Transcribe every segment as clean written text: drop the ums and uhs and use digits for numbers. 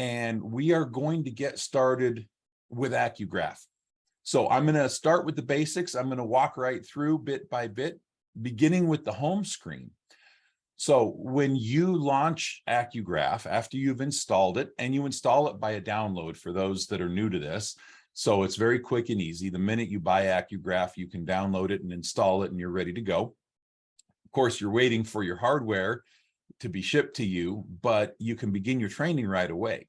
and we are going to get started with AcuGraph. So I'm going to start with the basics. I'm going to walk right through bit by bit, beginning with the home screen. So when you launch AcuGraph, after you've installed it, and you install it by a download for those that are new to this, so it's very quick and easy. The minute you buy AcuGraph, you can download it and install it, and you're ready to go. Of course, you're waiting for your hardware to be shipped to you, but you can begin your training right away.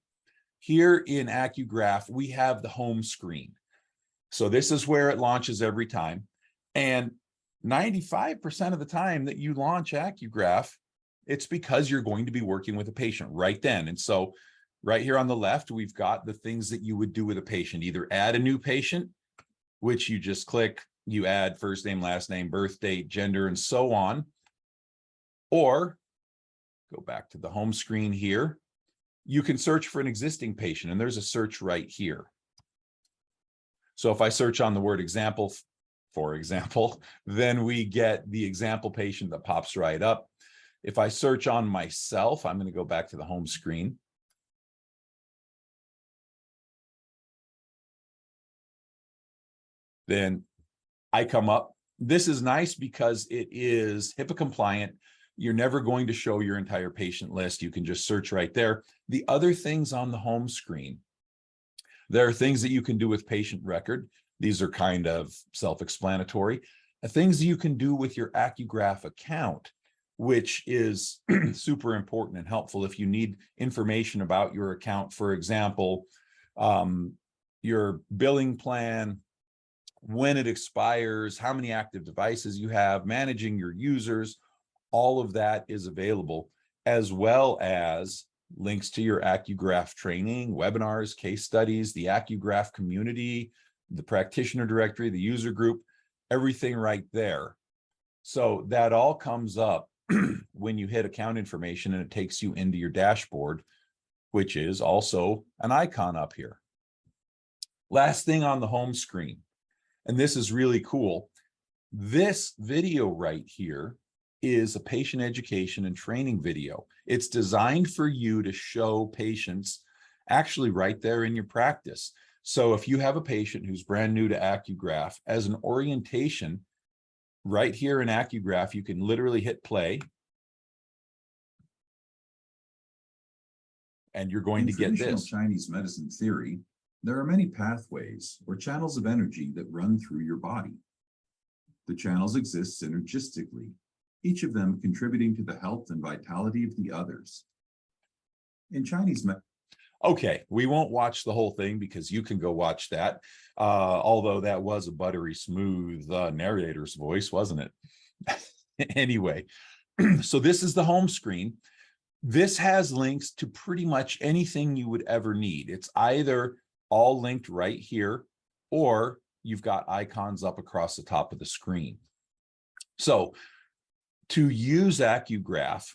Here in AcuGraph, we have the home screen. So this is where it launches every time. And 95% of the time that you launch AcuGraph, it's because you're going to be working with a patient right then. And so right here on the left, we've got the things that you would do with a patient. Either add a new patient, which you just click, you add first name, last name, birth date, gender, and so on. Or go back to the home screen here. You can search for an existing patient, and there's a search right here. So if I search on the word example, for example, then we get the example patient that pops right up. If I search on myself, I'm going to go back to the home screen. Then I come up. This is nice because it is HIPAA compliant. You're never going to show your entire patient list. You can just search right there. The other things on the home screen, there are things that you can do with patient record. These are kind of self-explanatory. Things that you can do with your AcuGraph account, which is super important and helpful if you need information about your account. For example, your billing plan, when it expires, how many active devices you have, managing your users, all of that is available, as well as links to your AcuGraph training, webinars, case studies, the AcuGraph community, the practitioner directory, the user group, everything right there. So that all comes up when you hit account information, and it takes you into your dashboard, which is also an icon up here. Last thing on the home screen, and this is really cool. This video right here is a patient education and training video. It's designed for you to show patients actually right there in your practice. So if you have a patient who's brand new to AcuGraph, as an orientation, right here in AcuGraph, you can literally hit play. And you're going to get this. In traditional Chinese medicine theory, there are many pathways or channels of energy that run through your body. The channels exist synergistically, each of them contributing to the health and vitality of the others. In Chinese medicine, okay, we won't watch the whole thing because you can go watch that. Although that was a buttery smooth narrator's voice, wasn't it? Anyway, so this is the home screen. This has links to pretty much anything you would ever need. It's either all linked right here, or you've got icons up across the top of the screen. So to use AcuGraph,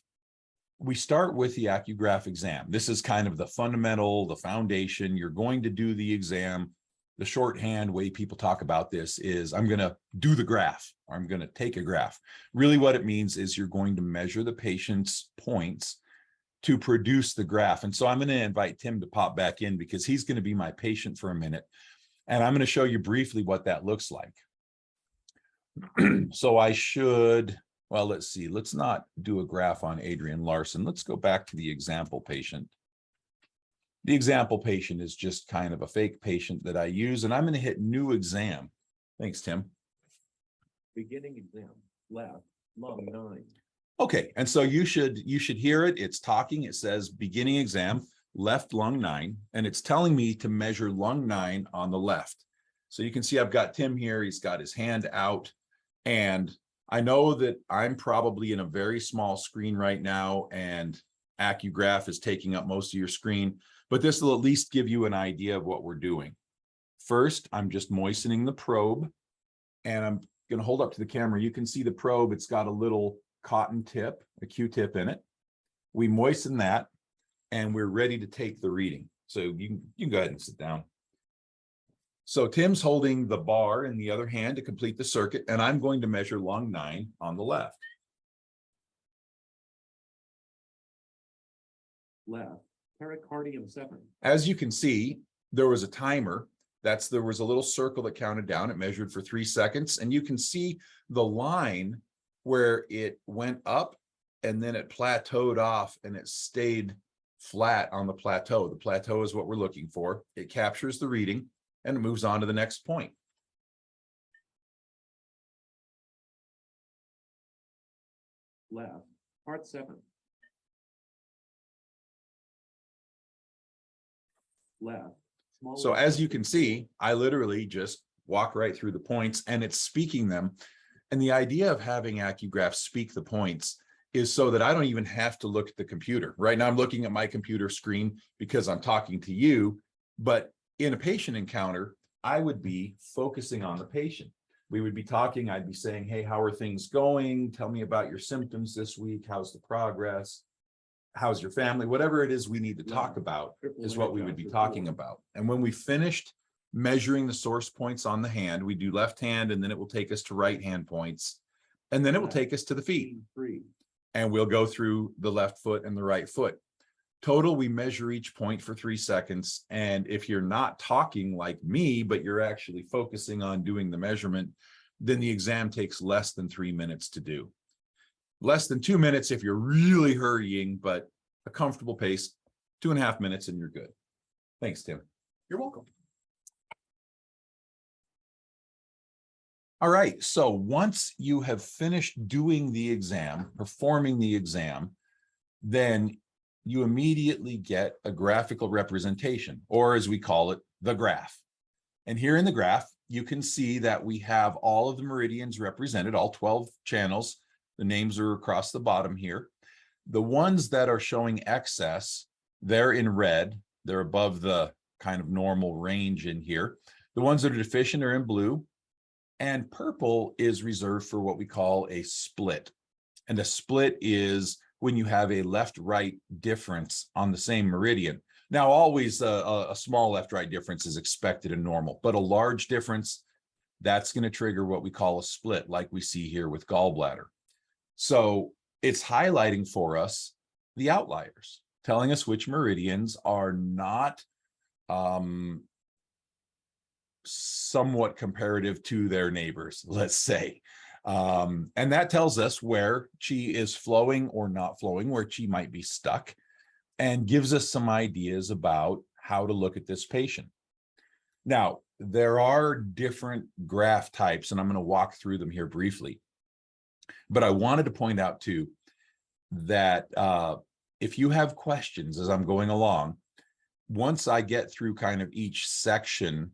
we start with the AcuGraph exam. This is kind of the fundamental, the foundation. You're going to do the exam. The shorthand way people talk about this is, I'm going to do the graph, or I'm going to take a graph. Really what it means is you're going to measure the patient's points to produce the graph. And so I'm going to invite Tim to pop back in because he's going to be my patient for a minute. And I'm going to show you briefly what that looks like. So I should, well, let's see. Let's not do a graph on Adrian Larsen. Let's go back to the example patient. The example patient is just kind of a fake patient that I use, and I'm going to hit new exam. Thanks, Tim. Beginning exam, left, lung 9. Okay, and so you should hear it. It's talking. It says beginning exam, left lung 9, and it's telling me to measure lung 9 on the left. So you can see I've got Tim here. He's got his hand out, and I know that I'm probably in a very small screen right now, and AcuGraph is taking up most of your screen, but this will at least give you an idea of what we're doing. First, I'm just moistening the probe, and I'm going to hold up to the camera. You can see the probe. It's got a little cotton tip, a Q-tip in it. We moisten that, and we're ready to take the reading. So you can go ahead and sit down. So Tim's holding the bar in the other hand to complete the circuit, and I'm going to measure lung 9 on the left. Left, pericardium 7. As you can see, there was a timer. There was a little circle that counted down. It measured for 3 seconds. And you can see the line where it went up and then it plateaued off and it stayed flat on the plateau. The plateau is what we're looking for. It captures the reading and it moves on to the next point. Left, part 7. Left. Small So left as you septum. can see, I literally just walk right through the points and it's speaking them. And the idea of having AcuGraph speak the points is so that I don't even have to look at the computer. Right now I'm looking at my computer screen because I'm talking to you, but in a patient encounter, I would be focusing on the patient. We would be talking, I'd be saying, hey, how are things going? Tell me about your symptoms this week. How's the progress? How's your family? Whatever it is we need to talk about is what we would be talking about. And when we finished measuring the source points on the hand, we do left hand and then it will take us to right hand points. And then it will take us to the feet. 3. And we'll go through the left foot and the right foot. Total, we measure each point for 3 seconds. And if you're not talking like me, but you're actually focusing on doing the measurement, then the exam takes less than 3 minutes to do. Less than 2 minutes if you're really hurrying, but a comfortable pace, 2.5 minutes and you're good. Thanks, Tim. You're welcome. All right, so once you have finished doing the exam, performing the exam, then you immediately get a graphical representation, or as we call it, the graph. And here in the graph, you can see that we have all of the meridians represented, all 12 channels. The names are across the bottom here. The ones that are showing excess, they're in red. They're above the kind of normal range in here. The ones that are deficient are in blue. And purple is reserved for what we call a split. And a split is when you have a left-right difference on the same meridian. Now, always a small left-right difference is expected and normal, but a large difference, that's going to trigger what we call a split, like we see here with gallbladder. So it's highlighting for us the outliers, telling us which meridians are not somewhat comparative to their neighbors, let's say. And that tells us where chi is flowing or not flowing, where chi might be stuck, and gives us some ideas about how to look at this patient. Now, there are different graph types, and I'm going to walk through them here briefly. But I wanted to point out, too, that if you have questions as I'm going along, once I get through kind of each section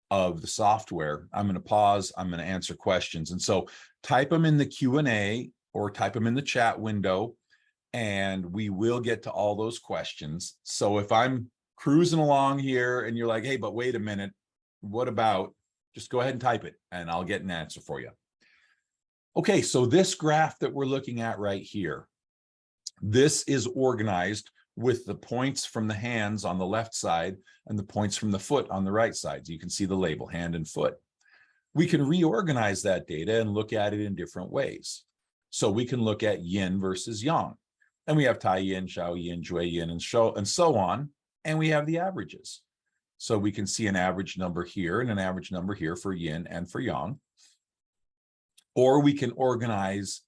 of the software, I'm going to pause, I'm going to answer questions. And so type them in the Q&A or type them in the chat window, and we will get to all those questions. So if I'm cruising along here and you're like, hey, but wait a minute, what about, just go ahead and type it and I'll get an answer for you. Okay, so this graph that we're looking at right here, this is organized with the points from the hands on the left side and the points from the foot on the right side. So you can see the label, hand and foot. We can reorganize that data and look at it in different ways. So we can look at yin versus yang. And we have Tai yin, Shao yin, Jue yin, and so on. And we have the averages. So we can see an average number here and an average number here for yin and for yang. Or we can organize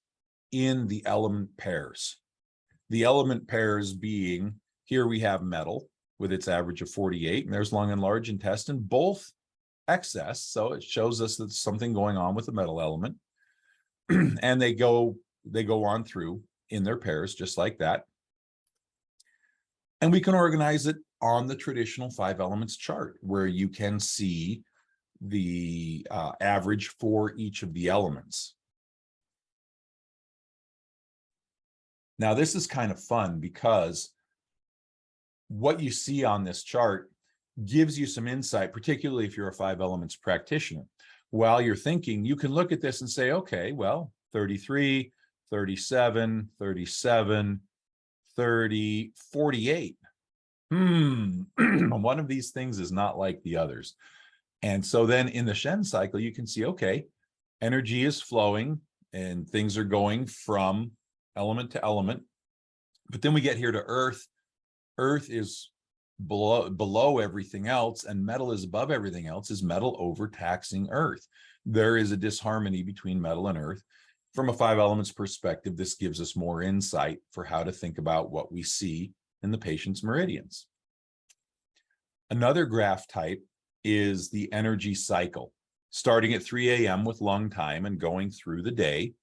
in the element pairs. The element pairs being, here we have metal with its average of 48, and there's lung and large intestine, both excess. So it shows us that there's something going on with the metal element. And they go on through in their pairs, just like that. And we can organize it on the traditional 5 elements chart, where you can see the average for each of the elements. Now, this is kind of fun because what you see on this chart gives you some insight, particularly if you're a 5 elements practitioner. While you're thinking, you can look at this and say, okay, well, 33, 37, 37, 30, 48. One of these things is not like the others. And so then in the Shen cycle, you can see, okay, energy is flowing and things are going from element to element. But then we get here to Earth Earth is below everything else and metal is above everything else, is metal overtaxing Earth. There is a disharmony between metal and Earth. From a 5 elements perspective, this gives us more insight for how to think about what we see in the patient's meridians. Another graph type is the energy cycle, starting at 3 a.m. with lung time and going through the day,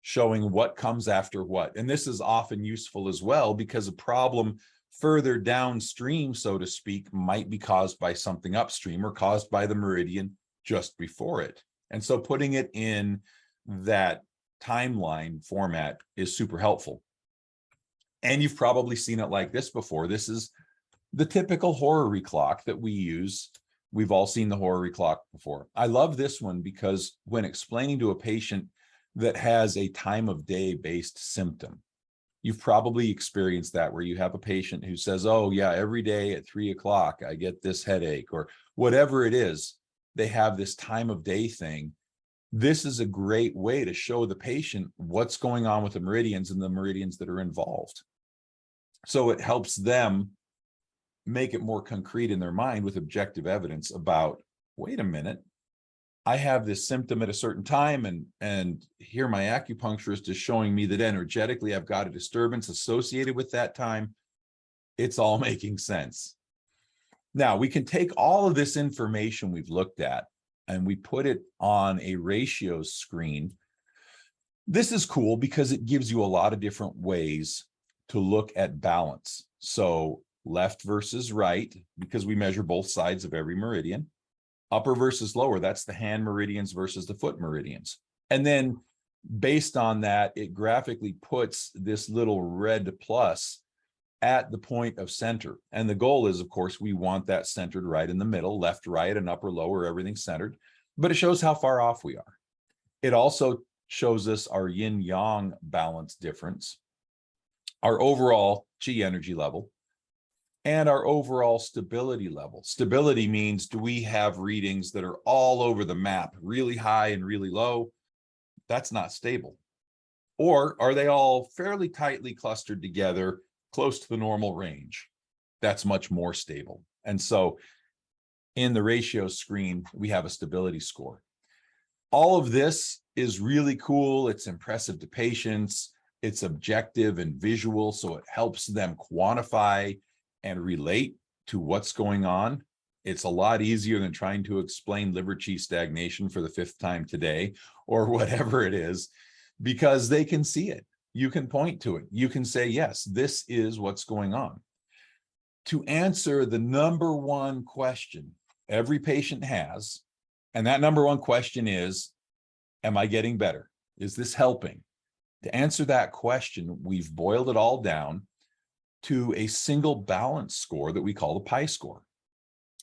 showing what comes after what. And this is often useful as well because a problem further downstream, so to speak, might be caused by something upstream or caused by the meridian just before it. And so putting it in that timeline format is super helpful. And you've probably seen it like this before. This is the typical horary clock that we use. We've all seen the horary clock before. I love this one because when explaining to a patient that has a time of day based symptom, you've probably experienced that where you have a patient who says, oh yeah, every day at 3 o'clock, I get this headache or whatever it is. They have this time of day thing. This is a great way to show the patient what's going on with the meridians and the meridians that are involved. So it helps them make it more concrete in their mind with objective evidence about, wait a minute, I have this symptom at a certain time and here my acupuncturist is showing me that energetically I've got a disturbance associated with that time. It's all making sense. Now we can take all of this information we've looked at and we put it on a ratios screen. This is cool because it gives you a lot of different ways to look at balance. So left versus right, because we measure both sides of every meridian. Upper versus lower, that's the hand meridians versus the foot meridians. And then based on that, it graphically puts this little red plus at the point of center. And the goal is, of course, we want that centered right in the middle, left, right, and upper, lower, everything centered. But it shows how far off we are. It also shows us our yin-yang balance difference, our overall chi energy level, and our overall stability level. Stability means, do we have readings that are all over the map, really high and really low? That's not stable. Or are they all fairly tightly clustered together, close to the normal range? That's much more stable. And so in the ratio screen, we have a stability score. All of this is really cool. It's impressive to patients. It's objective and visual, so it helps them quantify and relate to what's going on. It's a lot easier than trying to explain liver qi stagnation for the 5th time today or whatever it is, because they can see it. You can point to it. You can say, yes, this is what's going on. To answer the number one question every patient has, and that number one question is, am I getting better? Is this helping? To answer that question, we've boiled it all down to a single balance score that we call the pi score.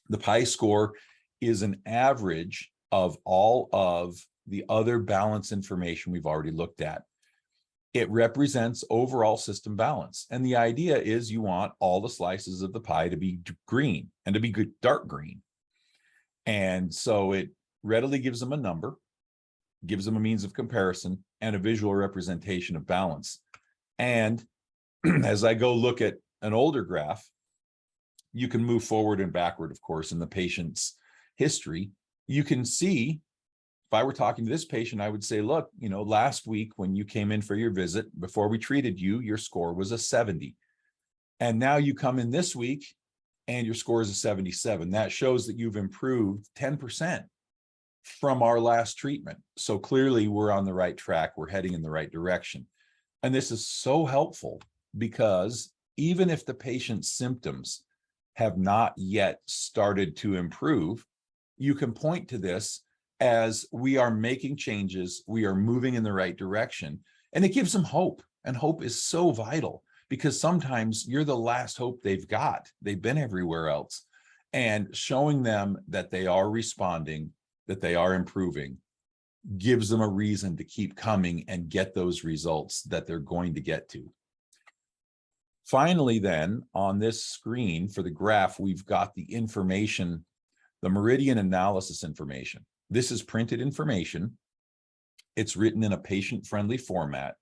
The pi score is an average of all of the other balance information we've already looked at. It represents overall system balance. And the idea is you want all the slices of the pie to be green and to be dark green. And so it readily gives them a number, gives them a means of comparison, and a visual representation of balance. And as I go look at an older graph, you can move forward and backward, of course, in the patient's history. You can see, if I were talking to this patient, I would say, look, last week when you came in for your visit, before we treated you, your score was a 70. And now you come in this week and your score is a 77. That shows that you've improved 10% from our last treatment. So clearly we're on the right track. We're heading in the right direction. And this is so helpful because even if the patient's symptoms have not yet started to improve, you can point to this as we are making changes, we are moving in the right direction, and it gives them hope. And hope is so vital because sometimes you're the last hope they've got. They've been everywhere else. And showing them that they are responding, that they are improving, gives them a reason to keep coming and get those results that they're going to get to. Finally, then, on this screen for the graph, we've got the information, the meridian analysis information. This is printed information. It's written in a patient-friendly format,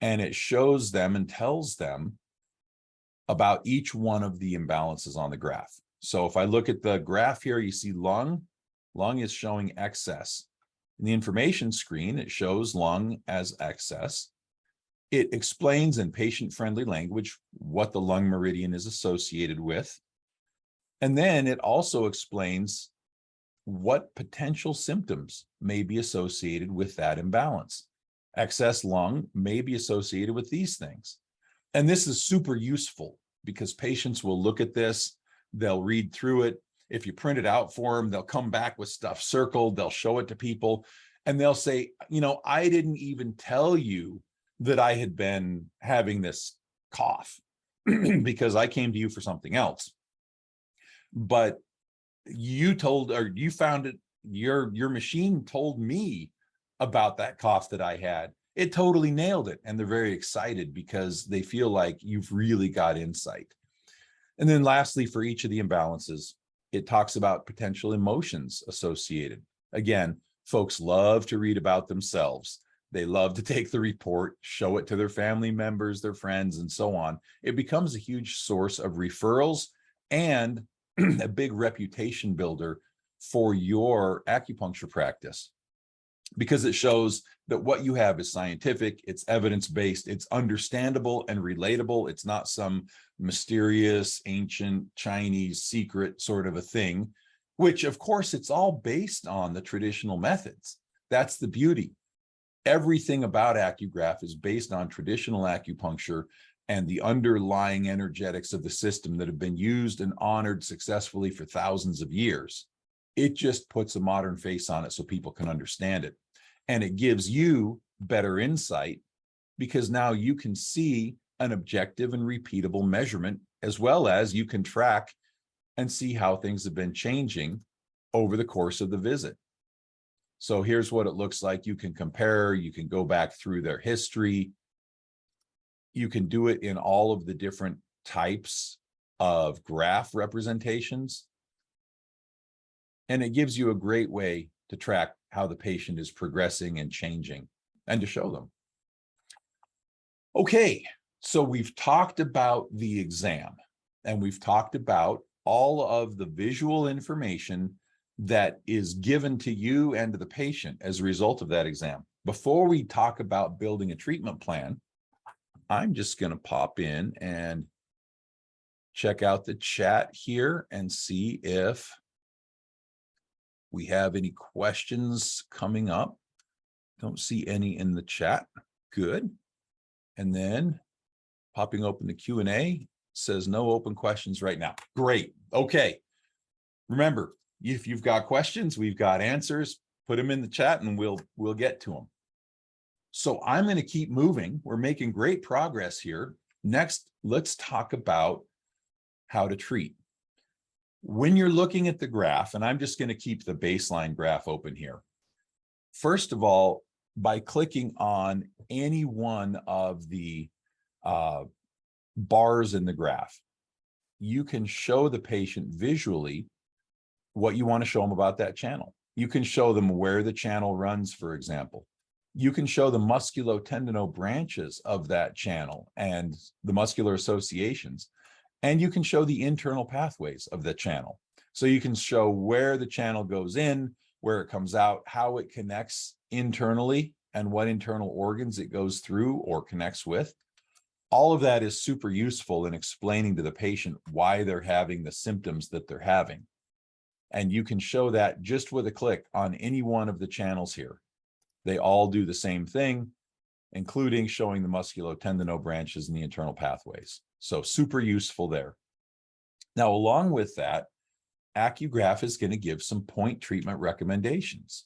and it shows them and tells them about each one of the imbalances on the graph. So if I look at the graph here, you see lung is showing excess. In the information screen, it shows lung as excess. It explains in patient-friendly language what the lung meridian is associated with. And then it also explains what potential symptoms may be associated with that imbalance. Excess lung may be associated with these things. And this is super useful because patients will look at this, they'll read through it. If you print it out for them, they'll come back with stuff circled, they'll show it to people, and they'll say, you know, I didn't even tell you that I had been having this cough because I came to you for something else. But you told, or you found it, your machine told me about that cough that I had. It totally nailed it. And they're very excited because they feel like you've really got insight. And then lastly, for each of the imbalances, it talks about potential emotions associated. Again, folks love to read about themselves. They love to take the report, show it to their family members, their friends, and so on. It becomes a huge source of referrals and a big reputation builder for your acupuncture practice, because it shows that what you have is scientific, it's evidence-based, it's understandable and relatable. It's not some mysterious, ancient, Chinese secret sort of a thing, which of course it's all based on the traditional methods. That's the beauty. Everything about AcuGraph is based on traditional acupuncture and the underlying energetics of the system that have been used and honored successfully for thousands of years. It just puts a modern face on it so people can understand it. And it gives you better insight because now you can see an objective and repeatable measurement, as well as you can track and see how things have been changing over the course of the visit. So here's what it looks like. You can compare, you can go back through their history. You can do it in all of the different types of graph representations. And it gives you a great way to track how the patient is progressing and changing and to show them. Okay, so we've talked about the exam and we've talked about all of the visual information that is given to you and to the patient as a result of that exam. Before we talk about building a treatment plan, I'm just going to pop in and check out the chat here and see if we have any questions coming up. Don't see any in the chat. Good. And then popping open the Q&A, says no open questions right now. Great. Okay. Remember, if you've got questions, we've got answers, put them in the chat and we'll get to them. So I'm going to keep moving. We're making great progress here. Next, let's talk about how to treat. When you're looking at the graph, and I'm just going to keep the baseline graph open here. First of all, by clicking on any one of the bars in the graph, you can show the patient visually what you want to show them about that channel. You can show them where the channel runs, for example. You can show the musculotendinous branches of that channel and the muscular associations. And you can show the internal pathways of the channel. So you can show where the channel goes in, where it comes out, how it connects internally, and what internal organs it goes through or connects with. All of that is super useful in explaining to the patient why they're having the symptoms that they're having. And you can show that just with a click on any one of the channels here. They all do the same thing, including showing the musculotendinous branches and the internal pathways. So super useful there. Now, along with that, AcuGraph is going to give some point treatment recommendations.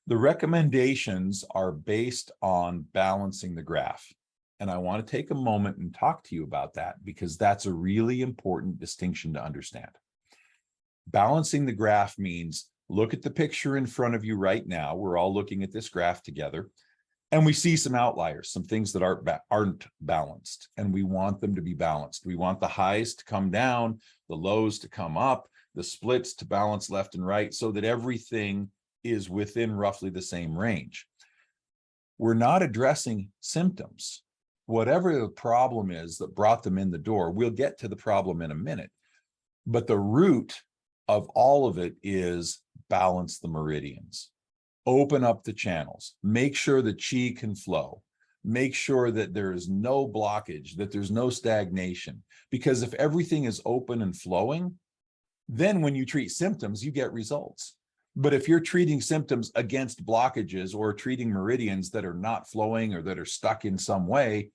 The recommendations are based on balancing the graph. And I want to take a moment and talk to you about that because that's a really important distinction to understand. Balancing the graph means look at the picture in front of you right now. We're all looking at this graph together. And we see some outliers, some things that aren't balanced, and we want them to be balanced. We want the highs to come down, the lows to come up, the splits to balance left and right so that everything is within roughly the same range. We're not addressing symptoms. whatever the problem is that brought them in the door, we'll get to the problem in a minute. But the root of all of it is balance the meridians, open up the channels, make sure the chi can flow, make sure that there is no blockage, that there's no stagnation. Because if everything is open and flowing, then when you treat symptoms, you get results. But if you're treating symptoms against blockages or treating meridians that are not flowing or that are stuck in some way,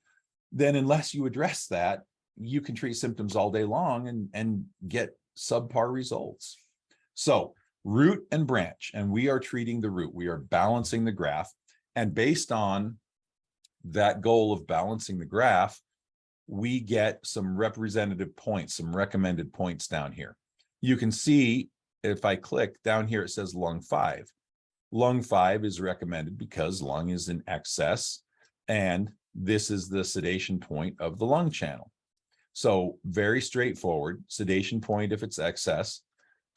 then unless you address that, you can treat symptoms all day long and get subpar results. So root and branch, and we are treating the root. We are balancing the graph. And based on that goal of balancing the graph, we get some representative points, some recommended points down here. You can see if I click down here, it says lung 5. Lung 5 is recommended because lung is in excess, and this is the sedation point of the lung channel. So very straightforward, sedation point if it's excess,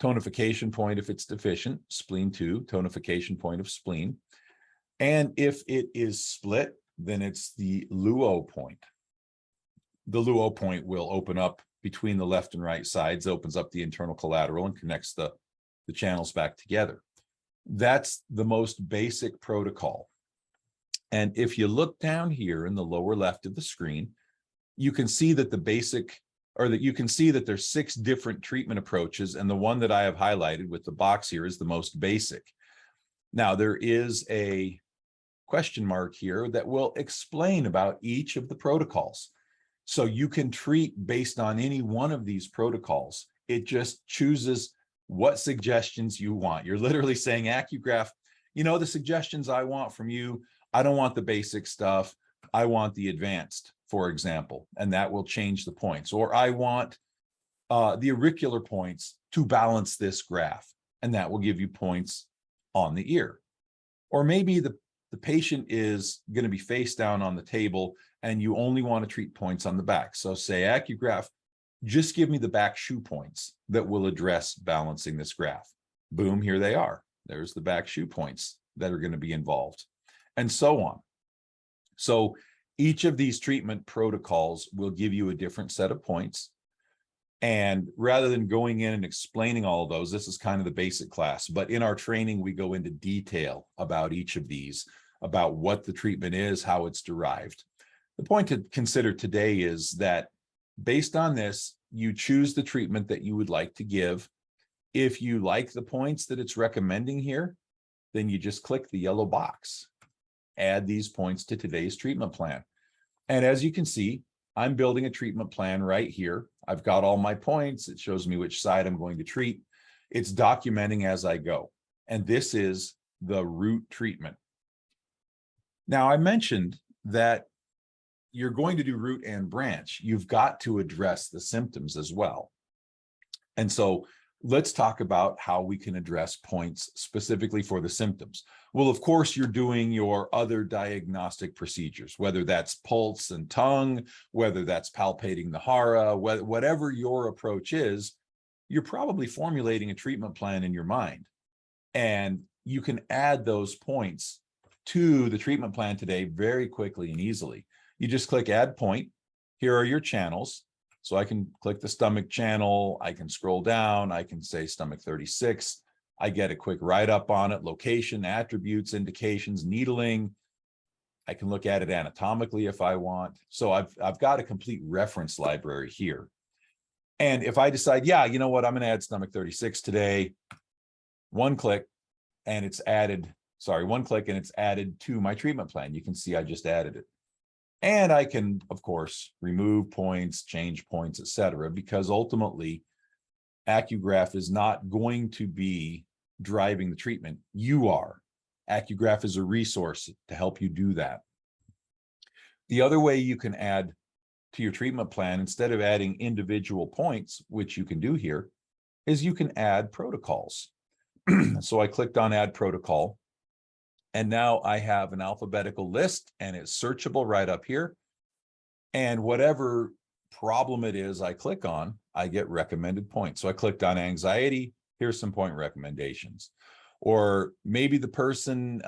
tonification point if it's deficient, spleen 2, tonification point of spleen. And if it is split, then it's the luo point. The luo point will open up between the left and right sides, opens up the internal collateral and connects the channels back together. That's the most basic protocol. And if you look down here in the lower left of the screen, you can see that you can see that there's 6 different treatment approaches, and the one that I have highlighted with the box here is the most basic. Now, there is a question mark here that will explain about each of the protocols. So you can treat based on any one of these protocols. It just chooses what suggestions you want. You're literally saying, AcuGraph, the suggestions I want from you, I don't want the basic stuff. I want the advanced, for example, and that will change the points. Or I want the auricular points to balance this graph, and that will give you points on the ear. Or maybe the patient is going to be face down on the table and you only want to treat points on the back. So say, AcuGraph, just give me the back shoe points that will address balancing this graph. Boom, here they are. There's the back shoe points that are going to be involved, and so on. So each of these treatment protocols will give you a different set of points. And rather than going in and explaining all of those, this is kind of the basic class. But in our training, we go into detail about each of these, about what the treatment is, how it's derived. The point to consider today is that based on this, you choose the treatment that you would like to give. If you like the points that it's recommending here, then you just click the yellow box, add these points to today's treatment plan. And as you can see, I'm building a treatment plan right here. I've got all my points. It shows me which side I'm going to treat. It's documenting as I go. And this is the root treatment. Now, I mentioned that you're going to do root and branch. You've got to address the symptoms as well. And so let's talk about how we can address points specifically for the symptoms. Well, of course, you're doing your other diagnostic procedures, whether that's pulse and tongue, whether that's palpating the hara, whatever your approach is, you're probably formulating a treatment plan in your mind. And you can add those points to the treatment plan today very quickly and easily. You just click add point. Here are your channels. So I can click the stomach channel. I can scroll down. I can say stomach 36. I get a quick write-up on it, location, attributes, indications, needling. I can look at it anatomically if I want. So I've got a complete reference library here. And if I decide, yeah, you know what, I'm going to add stomach 36 today, one click and it's added to my treatment plan. You can see I just added it. And I can, of course, remove points, change points, etc., because ultimately, AcuGraph is not going to be driving the treatment. You are. AcuGraph is a resource to help you do that. The other way you can add to your treatment plan, instead of adding individual points, which you can do here, is you can add protocols. So I clicked on Add Protocol. And now I have an alphabetical list and it's searchable right up here. And whatever problem it is I click on, I get recommended points. So I clicked on anxiety. Here's some point recommendations. Or maybe the person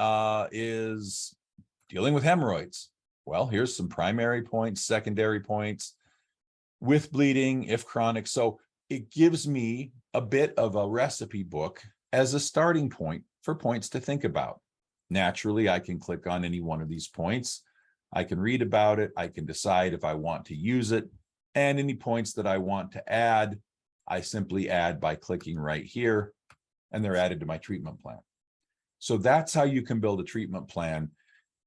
is dealing with hemorrhoids. Well, here's some primary points, secondary points, with bleeding, if chronic. So it gives me a bit of a recipe book as a starting point for points to think about. Naturally, I can click on any one of these points. I can read about it. I can decide if I want to use it. And any points that I want to add, I simply add by clicking right here, and they're added to my treatment plan. So that's how you can build a treatment plan.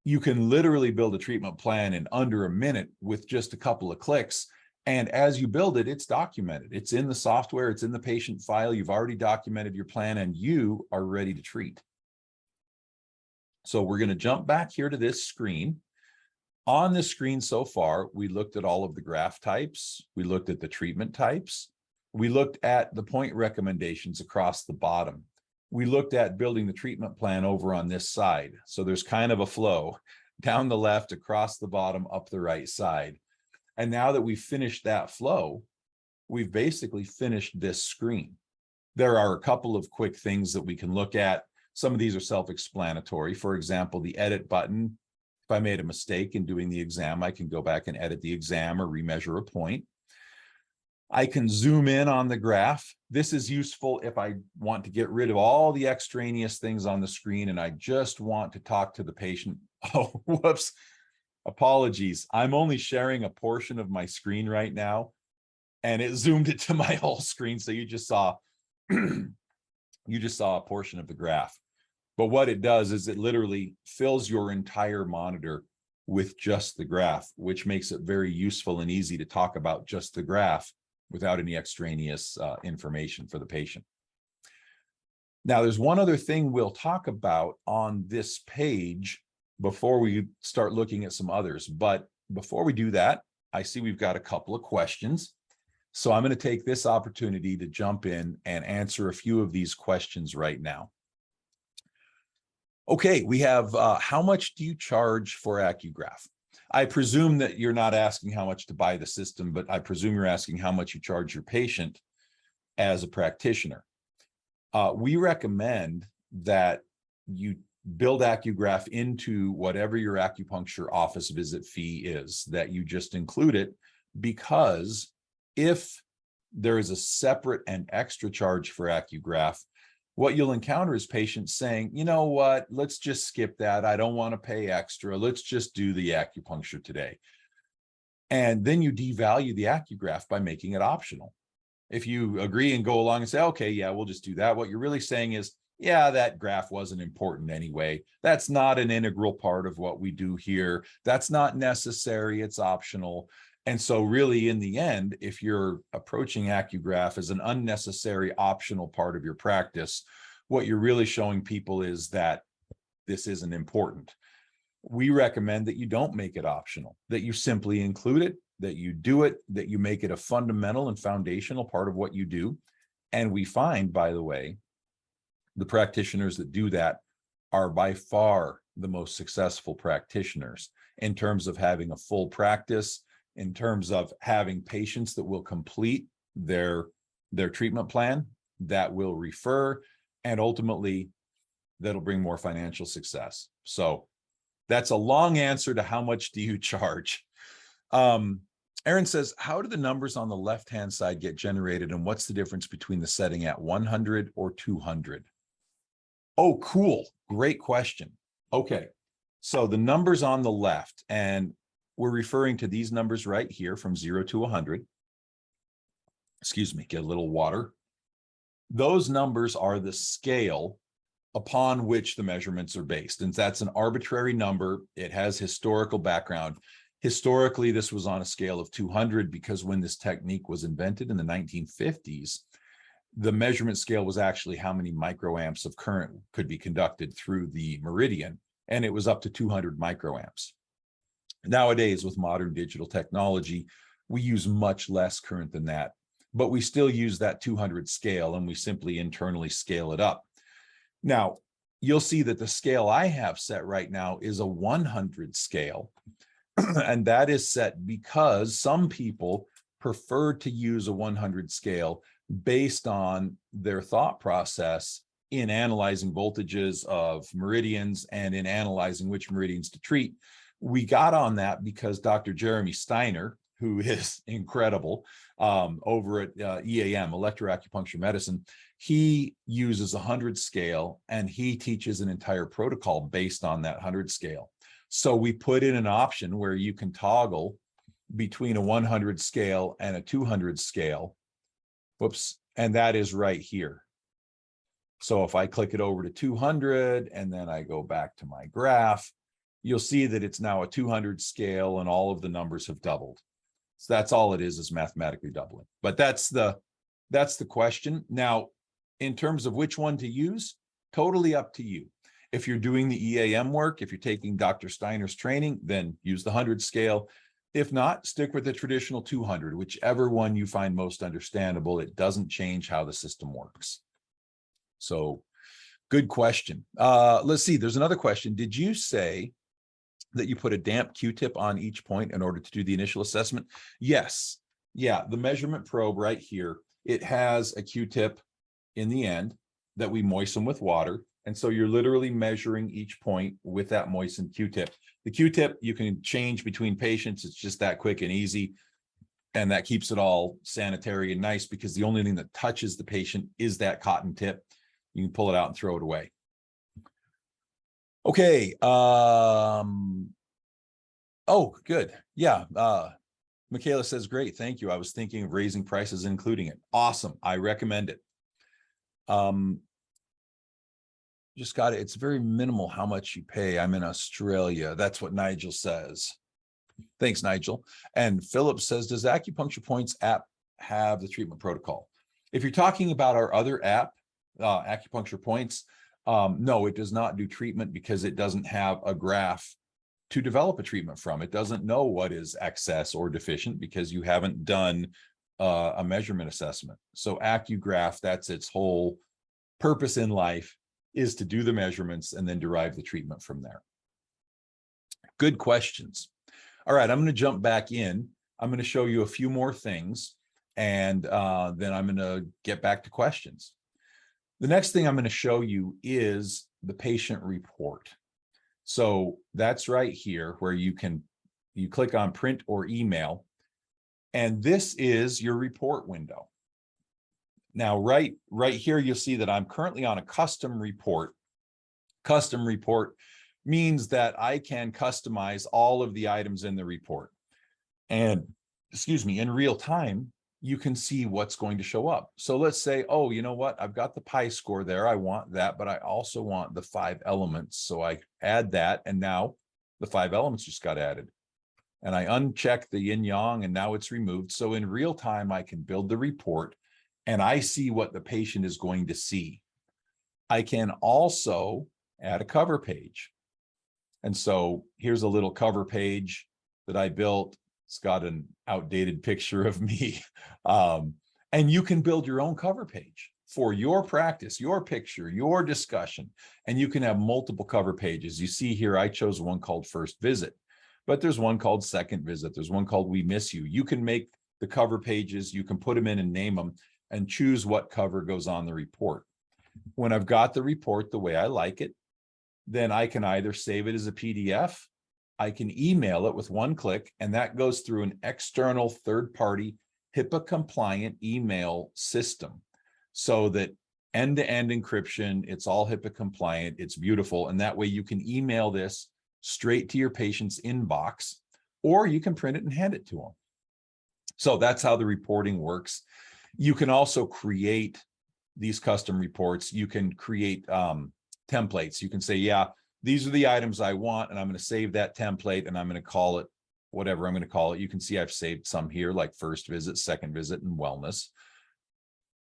You can literally build a treatment plan in under a minute with just a couple of clicks. And as you build it, it's documented. It's in the software, it's in the patient file. You've already documented your plan and you are ready to treat. So we're going to jump back here to this screen. On this screen so far, we looked at all of the graph types. We looked at the treatment types. We looked at the point recommendations across the bottom. We looked at building the treatment plan over on this side. So there's kind of a flow down the left, across the bottom, up the right side. And now that we've finished that flow, we've basically finished this screen. There are a couple of quick things that we can look at. Some of these are self-explanatory. For example, the edit button. If I made a mistake in doing the exam, I can go back and edit the exam or remeasure a point. I can zoom in on the graph. This is useful if I want to get rid of all the extraneous things on the screen and I just want to talk to the patient. Oh, whoops. Apologies. I'm only sharing a portion of my screen right now, and it zoomed it to my whole screen. So you just saw a portion of the graph. But what it does is it literally fills your entire monitor with just the graph, which makes it very useful and easy to talk about just the graph without any extraneous information for the patient. Now, there's one other thing we'll talk about on this page before we start looking at some others. But before we do that, I see we've got a couple of questions. So I'm going to take this opportunity to jump in and answer a few of these questions right now. Okay, we have how much do you charge for AcuGraph? I presume that you're not asking how much to buy the system, but I presume you're asking how much you charge your patient as a practitioner. We recommend that you build AcuGraph into whatever your acupuncture office visit fee is, that you just include it, because if there is a separate and extra charge for AcuGraph, what you'll encounter is patients saying, you know what, let's just skip that. I don't want to pay extra. Let's just do the acupuncture today. And then you devalue the AcuGraph by making it optional. If you agree and go along and say, okay, yeah, we'll just do that, what you're really saying is, yeah, that graph wasn't important anyway. That's not an integral part of what we do here. That's not necessary. It's optional. And so really, in the end, if you're approaching AcuGraph as an unnecessary optional part of your practice, what you're really showing people is that this isn't important. We recommend that you don't make it optional, that you simply include it, that you do it, that you make it a fundamental and foundational part of what you do. And we find, by the way, the practitioners that do that are by far the most successful practitioners in terms of having a full practice, in terms of having patients that will complete their treatment plan, that will refer, and ultimately that'll bring more financial success. So that's a long answer to how much do you charge. Aaron says, how do the numbers on the left-hand side get generated, and what's the difference between the setting at 100 or 200? Oh, cool. Great question. Okay. So the numbers on the left, and we're referring to these numbers right here from 0 to 100. Excuse me, get a little water. Those numbers are the scale upon which the measurements are based. And that's an arbitrary number. It has historical background. Historically, this was on a scale of 200 because when this technique was invented in the 1950s, the measurement scale was actually how many microamps of current could be conducted through the meridian, and it was up to 200 microamps. Nowadays, with modern digital technology, we use much less current than that, but we still use that 200 scale, and we simply internally scale it up. Now, you'll see that the scale I have set right now is a 100 scale, and that is set because some people prefer to use a 100 scale based on their thought process in analyzing voltages of meridians and in analyzing which meridians to treat. We got on that because Dr. Jeremy Steiner, who is incredible, over at EAM, Electroacupuncture Medicine, he uses a 100 scale and he teaches an entire protocol based on that 100 scale. So we put in an option where you can toggle between a 100 scale and a 200 scale. Whoops. And that is right here. So if I click it over to 200 and then I go back to my graph, you'll see that it's now a 200 scale and all of the numbers have doubled. So that's all it is mathematically doubling. But that's the question. Now, in terms of which one to use, totally up to you. If you're doing the EAM work, if you're taking Dr. Steiner's training, then use the 100 scale. If not, stick with the traditional 200, whichever one you find most understandable. It doesn't change how the system works. So good question. Let's see, there's another question. Did you say that you put a damp Q-tip on each point in order to do the initial assessment? Yes. Yeah, the measurement probe right here, it has a Q-tip in the end that we moisten with water. And so you're literally measuring each point with that moistened Q-tip. The Q-tip, you can change between patients. It's just that quick and easy. And that keeps it all sanitary and nice because the only thing that touches the patient is that cotton tip. You can pull it out and throw it away. Okay. Oh, good. Yeah. Michaela says, great. Thank you. I was thinking of raising prices, including it. Awesome. I recommend it. Just got it. It's very minimal how much you pay. I'm in Australia. That's what Nigel says. Thanks, Nigel. And Philip says, does Acupuncture Points app have the treatment protocol? If you're talking about our other app, Acupuncture Points, no, it does not do treatment because it doesn't have a graph to develop a treatment from. It doesn't know what is excess or deficient because you haven't done a measurement assessment. So AcuGraph, that's its whole purpose in life, is to do the measurements and then derive the treatment from there. Good questions. All right, I'm going to jump back in. I'm going to show you a few more things, and then I'm going to get back to questions. The next thing I'm going to show you is the patient report. So that's right here where you click on print or email, and this is your report window. Now, right here, you'll see that I'm currently on a custom report. Custom report means that I can customize all of the items in the report. And, excuse me, in real time, you can see what's going to show up. So let's say, oh, you know what? I've got the pi score there. I want that, but I also want the 5 elements. So I add that, and now the 5 elements just got added. And I uncheck the yin yang, and now it's removed. So in real time, I can build the report, and I see what the patient is going to see. I can also add a cover page. And so here's a little cover page that I built. It's got an outdated picture of me. And you can build your own cover page for your practice, your picture, your discussion, and you can have multiple cover pages. You see here, I chose one called First Visit, but there's one called Second Visit. There's one called We Miss You. You can make the cover pages, you can put them in and name them, and choose what cover goes on the report. When I've got the report the way I like it, then I can either save it as a PDF, I can email it with one click, and that goes through an external third-party HIPAA-compliant email system so that end-to-end encryption, it's all HIPAA-compliant, it's beautiful, and that way you can email this straight to your patient's inbox, or you can print it and hand it to them. So that's how the reporting works. You can also create these custom reports. You can create templates. You can say, yeah, these are the items I want, and I'm going to save that template, and I'm going to call it whatever I'm going to call it. You can see I've saved some here, like First Visit, Second Visit, and Wellness.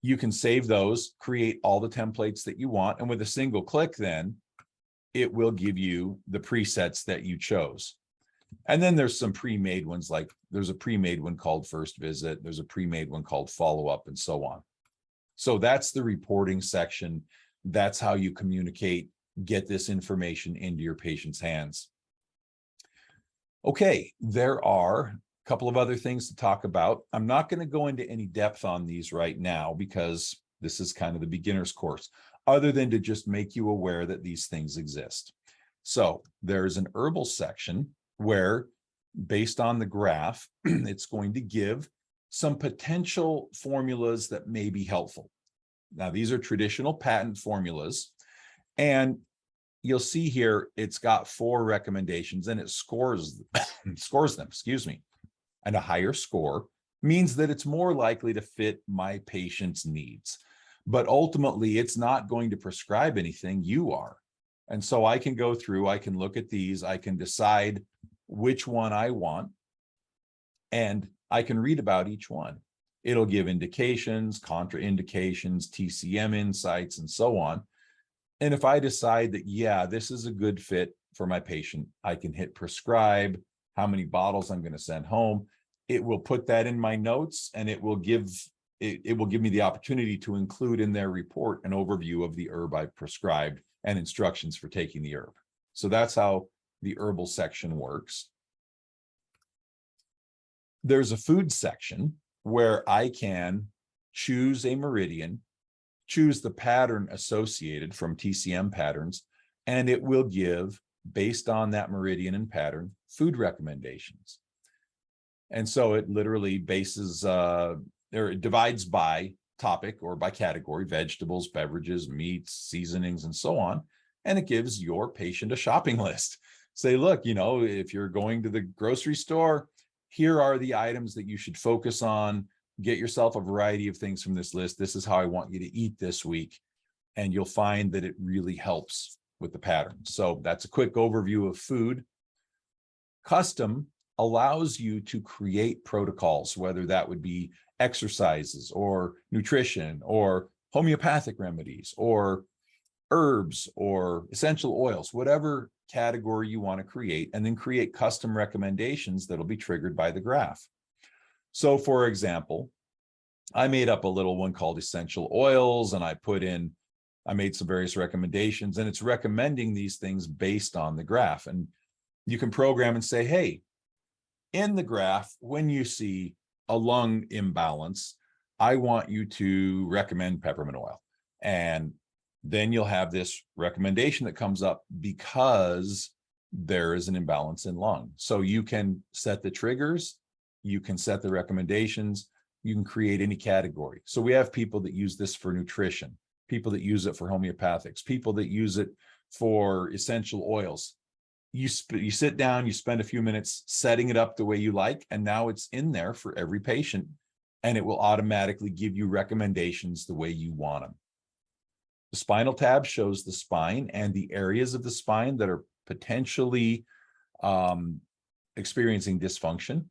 You can save those, create all the templates that you want, and with a single click, then it will give you the presets that you chose. And then there's some pre-made ones, like there's a pre-made one called First Visit, there's a pre-made one called Follow Up, and so on. So that's the reporting section. That's how you communicate, get this information into your patient's hands. Okay, there are a couple of other things to talk about. I'm not going to go into any depth on these right now because this is kind of the beginner's course, other than to just make you aware that these things exist. So there's an herbal section where based on the graph, it's going to give some potential formulas that may be helpful. Now, these are traditional patent formulas, and you'll see here, it's got 4 recommendations and it scores them, excuse me. And a higher score means that it's more likely to fit my patient's needs. But ultimately, it's not going to prescribe anything, you are. And so I can go through, I can look at these, I can decide which one I want, and I can read about each one. It'll give indications, contraindications, TCM insights, and so on. And if I decide that, yeah, this is a good fit for my patient, I can hit prescribe, how many bottles I'm going to send home. It will put that in my notes, and it will give me the opportunity to include in their report an overview of the herb I've prescribed and instructions for taking the herb. So that's how the herbal section works. There's a food section where I can choose a meridian, choose the pattern associated from TCM patterns, and it will give, based on that meridian and pattern, food recommendations. And so it literally bases, or it divides by topic or by category: vegetables, beverages, meats, seasonings, and so on. And it gives your patient a shopping list. Say, look, you know, if you're going to the grocery store, here are the items that you should focus on. Get yourself a variety of things from this list. This is how I want you to eat this week. And you'll find that it really helps with the pattern. So that's a quick overview of food. Custom allows you to create protocols, whether that would be exercises or nutrition or homeopathic remedies or herbs or essential oils, whatever category you want to create, and then create custom recommendations that'll be triggered by the graph. So for example, I made up a little one called essential oils, and I made some various recommendations, and it's recommending these things based on the graph. And you can program and say, hey, in the graph, when you see a lung imbalance, I want you to recommend peppermint oil. And then you'll have this recommendation that comes up because there is an imbalance in lung. So you can set the triggers, you can set the recommendations, you can create any category. So we have people that use this for nutrition, people that use it for homeopathics, people that use it for essential oils. You sit down, you spend a few minutes setting it up the way you like, and now it's in there for every patient, and it will automatically give you recommendations the way you want them. The spinal tab shows the spine and the areas of the spine that are potentially experiencing dysfunction.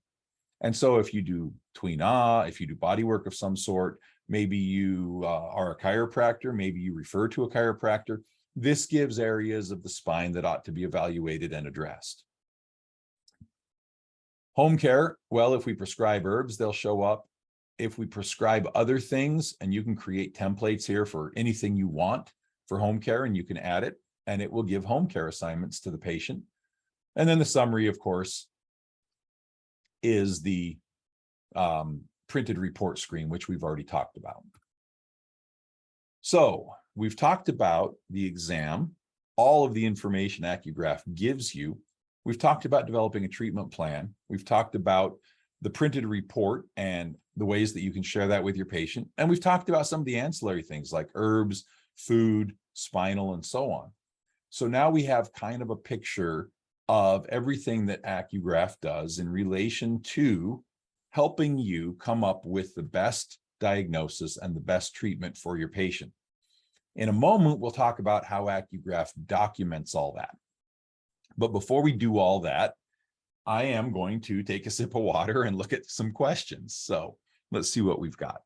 And so if you do tween-ah, if you do body work of some sort, maybe you are a chiropractor, maybe you refer to a chiropractor, this gives areas of the spine that ought to be evaluated and addressed. Home care, well, if we prescribe herbs, they'll show up. If we prescribe other things, and you can create templates here for anything you want for home care, and you can add it, and it will give home care assignments to the patient. And then the summary, of course, is the printed report screen, which we've already talked about. So we've talked about the exam, all of the information AcuGraph gives you. We've talked about developing a treatment plan. We've talked about the printed report and the ways that you can share that with your patient. And we've talked about some of the ancillary things like herbs, food, spinal, and so on. So now we have kind of a picture of everything that AcuGraph does in relation to helping you come up with the best diagnosis and the best treatment for your patient. In a moment, we'll talk about how AcuGraph documents all that. But before we do all that, I am going to take a sip of water and look at some questions. So let's see what we've got.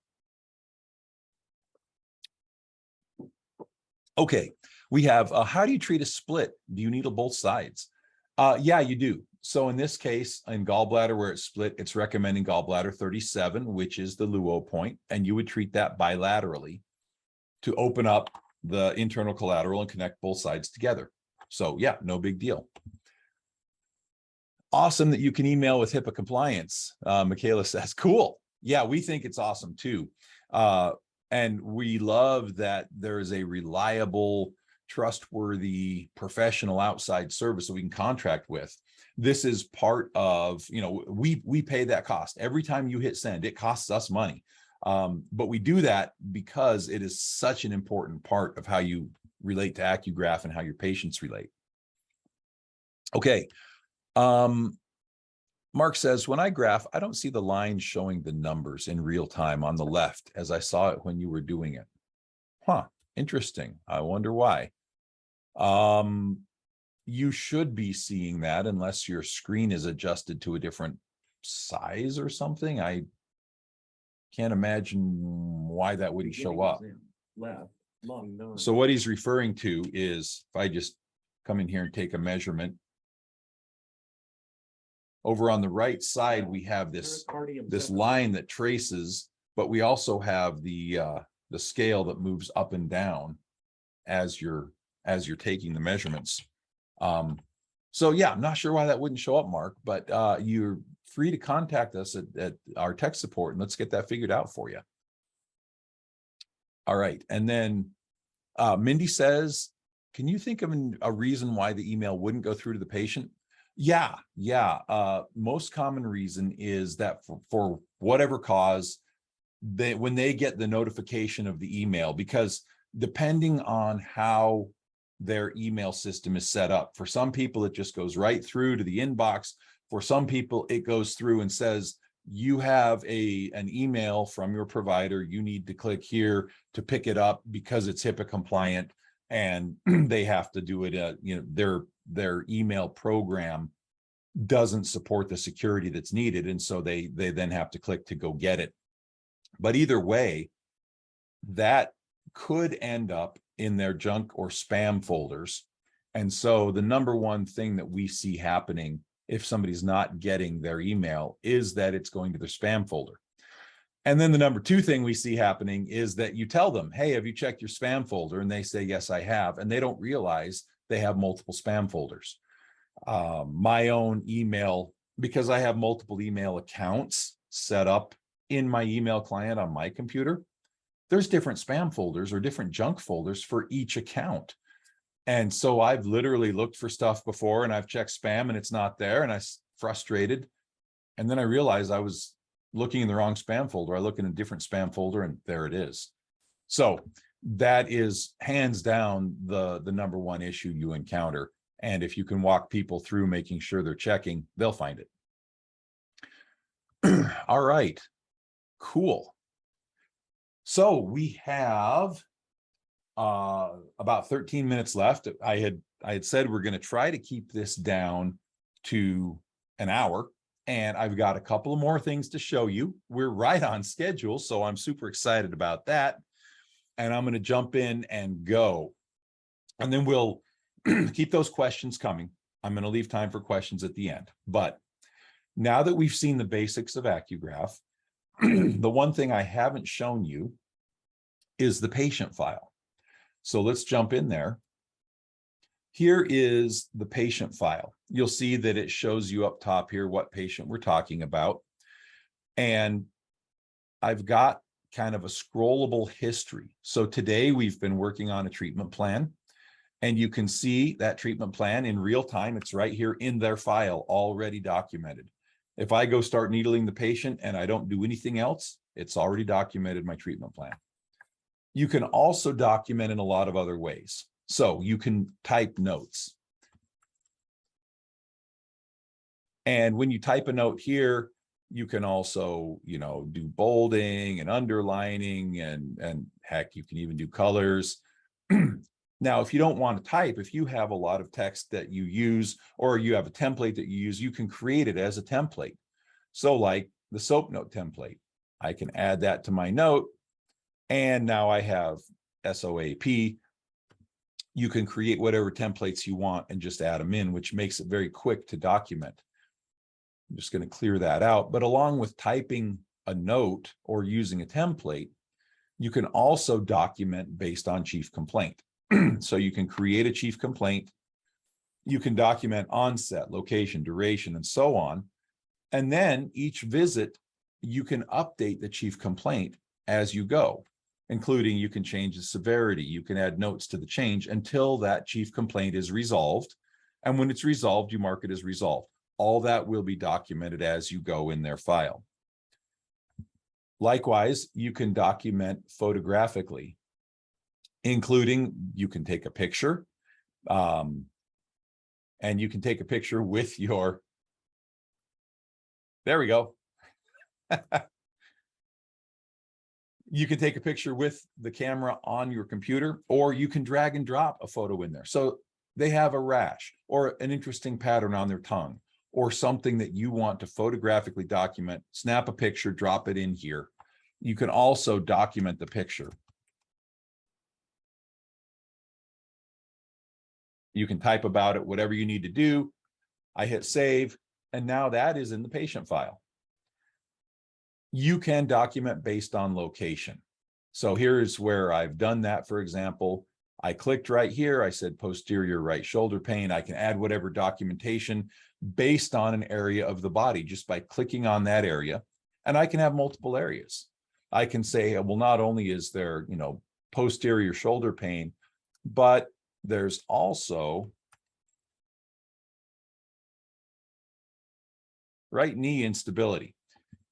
Okay, we have, how do you treat a split? Do you needle both sides? Yeah, you do. So in this case, in gallbladder where it's split, it's recommending gallbladder 37, which is the luo point, and you would treat that bilaterally to open up the internal collateral and connect both sides together. So yeah, no big deal. Awesome that you can email with HIPAA compliance. Michaela says, cool. Yeah, we think it's awesome too. And we love that there is a reliable trustworthy professional outside service that we can contract with. This is part of, we pay that cost. Every time you hit send, it costs us money. But we do that because it is such an important part of how you relate to AcuGraph and how your patients relate. Okay. Mark says, when I graph, I don't see the lines showing the numbers in real time on the left as I saw it when you were doing it. Huh, interesting. I wonder why. You should be seeing that unless your screen is adjusted to a different size or something. I can't imagine why that would show up. Left, long nine. So what he's referring to is, if I just come in here and take a measurement, over on the right side, we have this line that traces, but we also have the scale that moves up and down as you're taking the measurements. So yeah, I'm not sure why that wouldn't show up, Mark, but you're free to contact us at our tech support and let's get that figured out for you. All right. And then Mindy says, can you think of a reason why the email wouldn't go through to the patient? Yeah. Most common reason is that for whatever cause, when they get the notification of the email, because depending on how their email system is set up, for some people, it just goes right through to the inbox. For some people, it goes through and says, you have an email from your provider. You need to click here to pick it up because it's HIPAA compliant and they have to do it. Their email program doesn't support the security that's needed. And so they then have to click to go get it. But either way, that could end up in their junk or spam folders. And so the number one thing that we see happening if somebody's not getting their email is that it's going to their spam folder. And then the number two thing we see happening is that you tell them, hey, have you checked your spam folder? And they say, yes, I have. And they don't realize they have multiple spam folders. My own email, because I have multiple email accounts set up in my email client on my computer, there's different spam folders or different junk folders for each account. And so I've literally looked for stuff before and I've checked spam and it's not there and I'm frustrated. And then I realized I was looking in the wrong spam folder. I look in a different spam folder and there it is. So that is hands down the number one issue you encounter. And if you can walk people through making sure they're checking, they'll find it. All right, cool. So we have about 13 minutes left. I had said we're going to try to keep this down to an hour, and I've got a couple of more things to show you. We're right on schedule, so I'm super excited about that. And I'm going to jump in and go, and then we'll keep those questions coming. I'm going to leave time for questions at the end. But now that we've seen the basics of AcuGraph, the one thing I haven't shown you is the patient file. So let's jump in there. Here is the patient file. You'll see that it shows you up top here what patient we're talking about. And I've got kind of a scrollable history. So today we've been working on a treatment plan. And you can see that treatment plan in real time. It's right here in their file, already documented. If I go start needling the patient and I don't do anything else, it's already documented my treatment plan. You can also document in a lot of other ways. So you can type notes. And when you type a note here, you can also, do bolding and underlining and heck, you can even do colors. Now, if you don't want to type, if you have a lot of text that you use, or you have a template that you use, you can create it as a template. So like the SOAP note template, I can add that to my note. And now I have SOAP. You can create whatever templates you want and just add them in, which makes it very quick to document. I'm just going to clear that out. But along with typing a note or using a template, you can also document based on chief complaint. So you can create a chief complaint. You can document onset, location, duration, and so on. And then each visit, you can update the chief complaint as you go. including you can change the severity. You can add notes to the change until that chief complaint is resolved. And when it's resolved, you mark it as resolved. All that will be documented as you go in their file. Likewise, you can document photographically, including you can take a picture, and you can take a picture with your, there we go. You can take a picture with the camera on your computer, or you can drag and drop a photo in there. So they have a rash or an interesting pattern on their tongue or something that you want to photographically document, snap a picture, drop it in here. You can also document the picture. You can type about it, whatever you need to do. I hit save, and now that is in the patient file. You can document based on location. So here's where I've done that. For example, I clicked right here. I said posterior right shoulder pain. I can add whatever documentation based on an area of the body just by clicking on that area. And I can have multiple areas. I can say, well, not only is there, posterior shoulder pain, but there's also right knee instability.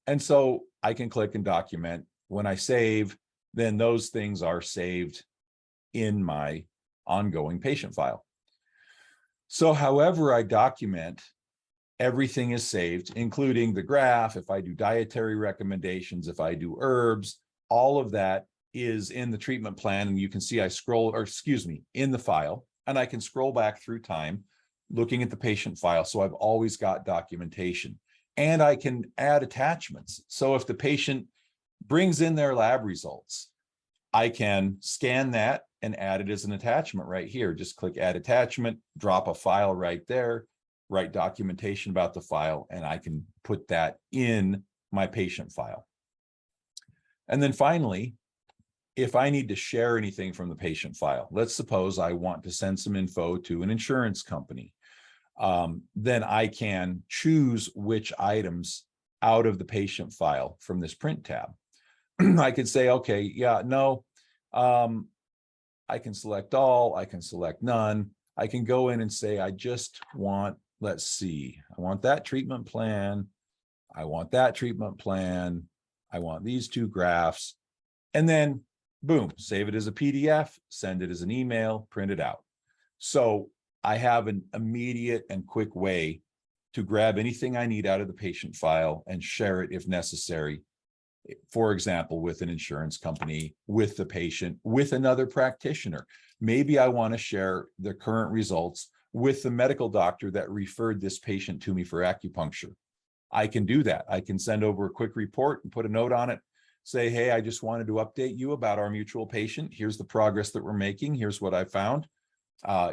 And so I can click and document. When I save, then those things are saved in my ongoing patient file. So however I document, everything is saved, including the graph. If I do dietary recommendations, if I do herbs, all of that is in the treatment plan. And you can see I scroll, or excuse me, in the file, and I can scroll back through time looking at the patient file. So I've always got documentation. And I can add attachments. So if the patient brings in their lab results, I can scan that and add it as an attachment right here. Just click add attachment, drop a file right there, write documentation about the file, and I can put that in my patient file. And then finally, if I need to share anything from the patient file, let's suppose I want to send some info to an insurance company. Then I can choose which items out of the patient file from this print tab. I could say, okay, yeah, no, I can select all, I can select none. I can go in and say, I just want, let's see, I want that treatment plan. I want that treatment plan. I want these two graphs. And then boom, save it as a PDF, send it as an email, print it out. So I have an immediate and quick way to grab anything I need out of the patient file and share it if necessary. For example, with an insurance company, with the patient, with another practitioner. Maybe I want to share the current results with the medical doctor that referred this patient to me for acupuncture. I can do that. I can send over a quick report and put a note on it. Say, hey, I just wanted to update you about our mutual patient. Here's the progress that we're making. Here's what I found.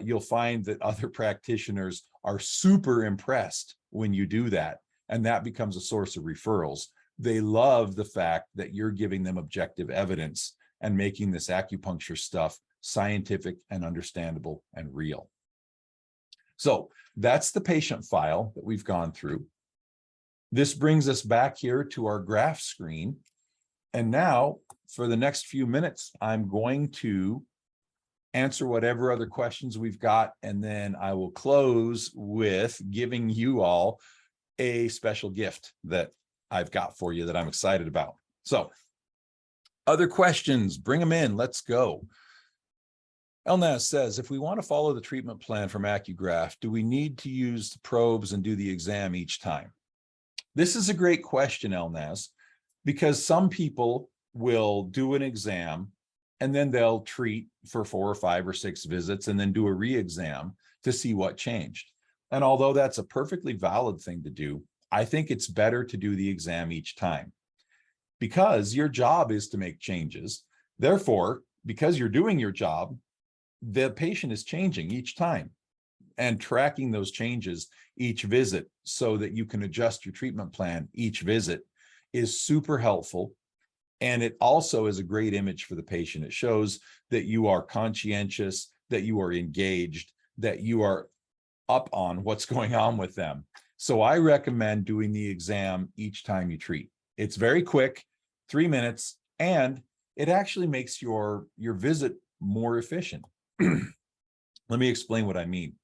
You'll find that other practitioners are super impressed when you do that, and that becomes a source of referrals. They love the fact that you're giving them objective evidence and making this acupuncture stuff scientific and understandable and real. So that's the patient file that we've gone through. This brings us back here to our graph screen. And now for the next few minutes, I'm going to answer whatever other questions we've got, and then I will close with giving you all a special gift that I've got for you that I'm excited about. So other questions, bring them in. Let's go. Elnaz says, if we want to follow the treatment plan from AcuGraph, do we need to use the probes and do the exam each time? This is a great question, Elnaz, because some people will do an exam and then they'll treat for 4 or 5 or 6 visits and then do a re-exam to see what changed. And although that's a perfectly valid thing to do, I think it's better to do the exam each time because your job is to make changes. Therefore, because you're doing your job, the patient is changing each time and tracking those changes each visit so that you can adjust your treatment plan each visit is super helpful. And it also is a great image for the patient. It shows that you are conscientious, that you are engaged, that you are up on what's going on with them. So I recommend doing the exam each time you treat. It's very quick, 3 minutes, and it actually makes your visit more efficient. Let me explain what I mean.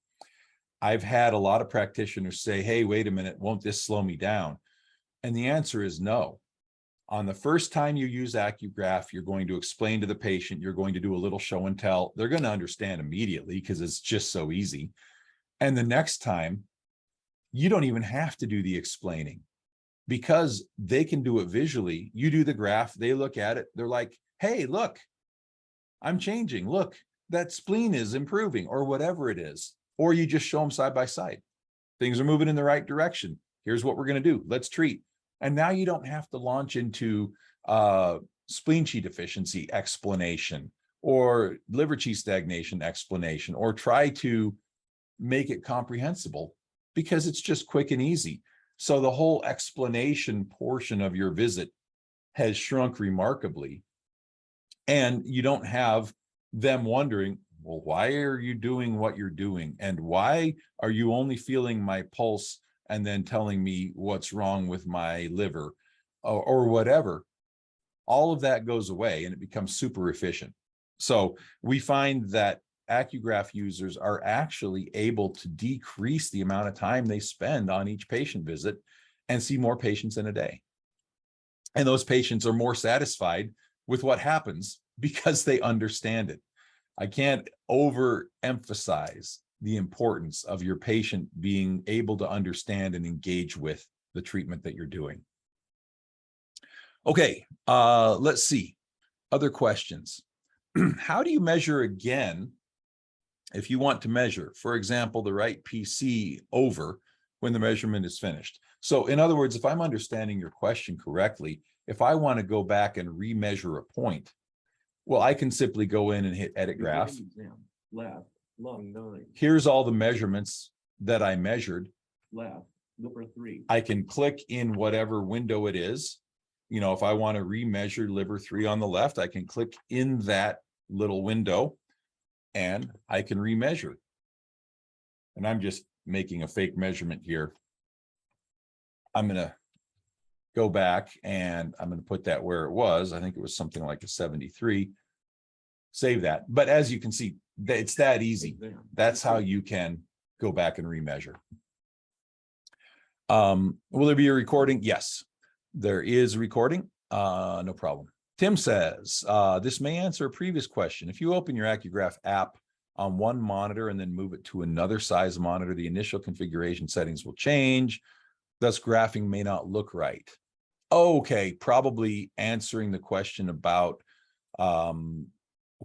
I've had a lot of practitioners say, hey, wait a minute, won't this slow me down? And the answer is no. On the first time you use AcuGraph, you're going to explain to the patient, you're going to do a little show and tell. They're going to understand immediately because it's just so easy. And the next time, you don't even have to do the explaining because they can do it visually. You do the graph, they look at it, they're like, hey, look, I'm changing. Look, that spleen is improving or whatever it is. Or you just show them side by side. Things are moving in the right direction. Here's what we're going to do. Let's treat. And now you don't have to launch into spleen chi deficiency explanation or liver chi stagnation explanation or try to make it comprehensible because it's just quick and easy. So the whole explanation portion of your visit has shrunk remarkably. And you don't have them wondering, well, why are you doing what you're doing? And why are you only feeling my pulse and then telling me what's wrong with my liver or whatever? All of that goes away and it becomes super efficient. So we find that AcuGraph users are actually able to decrease the amount of time they spend on each patient visit and see more patients in a day. And those patients are more satisfied with what happens because they understand it. I can't overemphasize the importance of your patient being able to understand and engage with the treatment that you're doing. Okay, let's see. Other questions. How do you measure again if you want to measure, for example, the right PC over when the measurement is finished? So in other words, if I'm understanding your question correctly, if I want to go back and remeasure a point, well, I can simply go in and hit edit graph. Left, lung 9. Here's all the measurements that I measured. Left, liver 3. I can click in whatever window it is. You know, if I want to remeasure liver 3 on the left, I can click in that little window and I can remeasure. And I'm just making a fake measurement here. I'm going to go back and I'm going to put that where it was. I think it was something like a 73. Save that. But as you can see, it's that easy. That's how you can go back and remeasure. Will there be a recording? Yes, there is a recording. No problem. Tim says, this may answer a previous question. If you open your AcuGraph app on one monitor and then move it to another size monitor, the initial configuration settings will change. Thus, graphing may not look right. Okay, probably answering the question about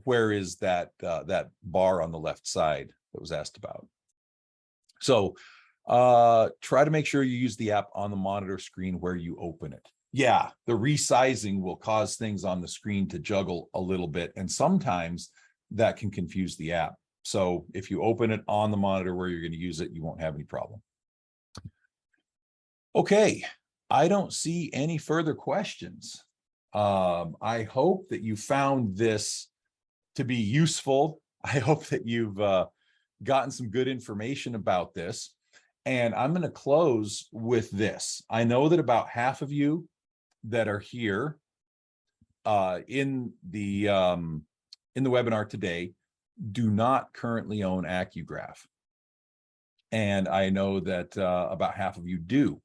where is that that bar on the left side that was asked about. So try to make sure you use the app on the monitor screen where you open it. Yeah, the resizing will cause things on the screen to juggle a little bit, and sometimes that can confuse the app. So if you open it on the monitor where you're going to use it, you won't have any problem. Okay, I don't see any further questions. I hope that you found this to be useful. I hope that you've gotten some good information about this. And I'm going to close with this. I know that about half of you that are here in the webinar today do not currently own AcuGraph. And I know that about half of you do.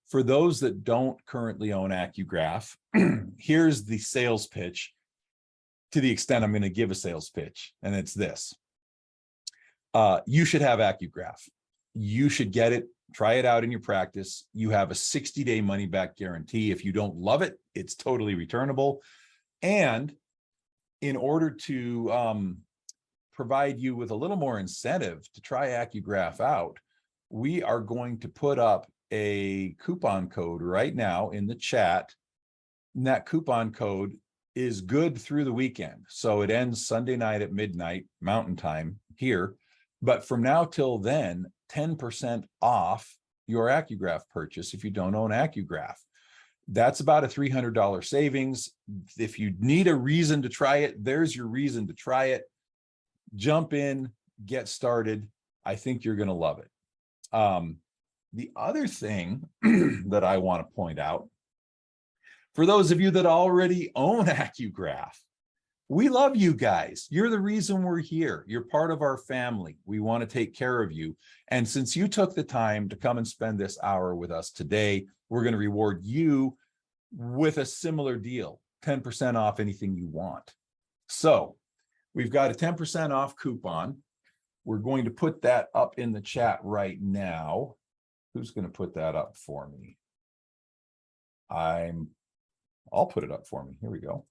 For those that don't currently own AcuGraph, here's the sales pitch to the extent I'm going to give a sales pitch, and it's this. You should have AcuGraph. You should get it, try it out in your practice. You have a 60-day money-back guarantee. If you don't love it, it's totally returnable. And in order to provide you with a little more incentive to try AcuGraph out, we are going to put up a coupon code right now in the chat. And that coupon code is good through the weekend. So it ends Sunday night at midnight Mountain Time here. But from now till then, 10% off your AcuGraph purchase if you don't own AcuGraph. That's about a $300 savings. If you need a reason to try it, there's your reason to try it. Jump in, get started. I think you're going to love it. The other thing that I want to point out, For those of you that already own AcuGraph, we love you guys. You're the reason we're here. You're part of our family. We want to take care of you. And since you took the time to come and spend this hour with us today, we're going to reward you with a similar deal, 10% off anything you want. So we've got a 10% off coupon. We're going to put that up in the chat right now. Who's going to put that up for me? I'll put it up for me. Here we go.